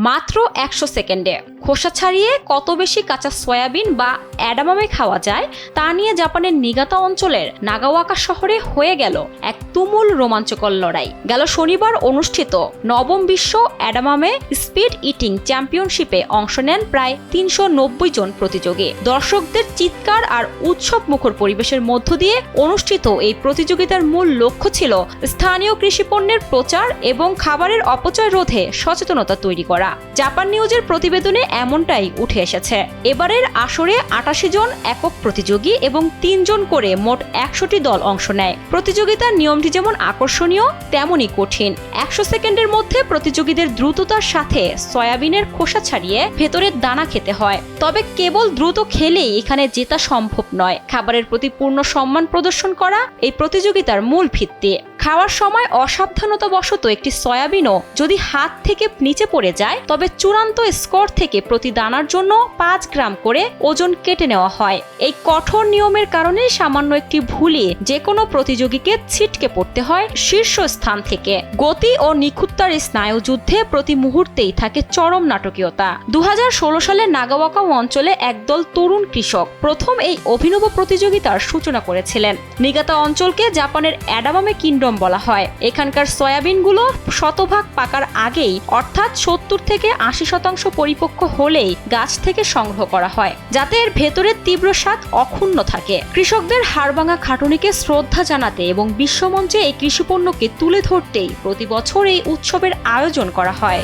মাত্র 100 সেকেন্ডে খোসা ছাড়িয়ে কত বেশি কাঁচা সয়াবিন বা অ্যাডামামে খাওয়া যায় তা নিয়ে জাপানের নিগাতা অঞ্চলের নাগাওয়াকা শহরে হয়ে গেল এক তুমুল রোমাঞ্চকর লড়াই। গেল শনিবার অনুষ্ঠিত নবম বিশ্ব অ্যাডামামে স্পিড ইটিং চ্যাম্পিয়নশিপে অংশ নেন প্রায় 390 জন প্রতিযোগী। দর্শকদের চিৎকার আর উৎসব মুখর পরিবেশের মধ্য দিয়ে অনুষ্ঠিত এই প্রতিযোগিতার মূল লক্ষ্য ছিল স্থানীয় কৃষিপণ্যের প্রচার এবং খাবারের অপচয় রোধে সচেতনতা তৈরি করা। জাপান নিউজের প্রতিবেদনে এমনটাই উঠে এসেছে। এবারের আসরে 88 জন একক প্রতিযোগী এবং 3 জন করে মোট 100টি দল অংশ নেয়। প্রতিযোগিতার নিয়মটি যেমন আকর্ষণীয় তেমনই কঠিন। 100 সেকেন্ডের মধ্যে প্রতিযোগীদের দ্রুততার সাথে সয়াবিনের খোসা ছাড়িয়ে ভেতরের দানা খেতে হয়। তবে কেবল দ্রুত খেলেই এখানে জেতা সম্ভব নয়। খাবারের প্রতি পূর্ণ সম্মান প্রদর্শন করা এই প্রতিযোগিতার মূল ভিত্তি। খাওয়ার সময় অসাবধানতাবশত একটি সয়াবিনও যদি হাত থেকে নিচে পড়ে যায় তবে চূড়ান্ত স্কোর থেকে প্রতি দানার জন্য 5 গ্রাম করে ওজন কেটে নেওয়া হয়। এই কঠোর নিয়মের কারণে সামান্য একটি ভুলে যে কোনো প্রতিযোগীকে ছিটকে পড়তে হয় শীর্ষ স্থান থেকে। গতি ও নিখুঁততার স্নায়ু যুদ্ধে প্রতি মুহূর্তেই থাকে চরম নাটকীয়তা। 2016 সালে নাগাওয়াকা অঞ্চলে একদল তরুণ কৃষক প্রথম এই অভিনব প্রতিযোগিতার সূচনা করেছিলেন। নিগাতা অঞ্চলকে জাপানের অ্যাডামামে কিংডম বলা হয়। এখানকার সয়াবিনগুলো শতভাগ পাকার আগেই অর্থাৎ 70 থেকে 80% পরিপক্ক হলেই গাছ থেকে সংগ্রহ করা হয়, যাতে এর ভেতরের তীব্র স্বাদ অক্ষুণ্ণ থাকে। কৃষকদের হাড়ভাঙা খাটুনিকে শ্রদ্ধা জানাতে এবং বিশ্বমঞ্চে এই কৃষিপণ্যকে তুলে ধরতেই প্রতি বছর এই উৎসবের আয়োজন করা হয়।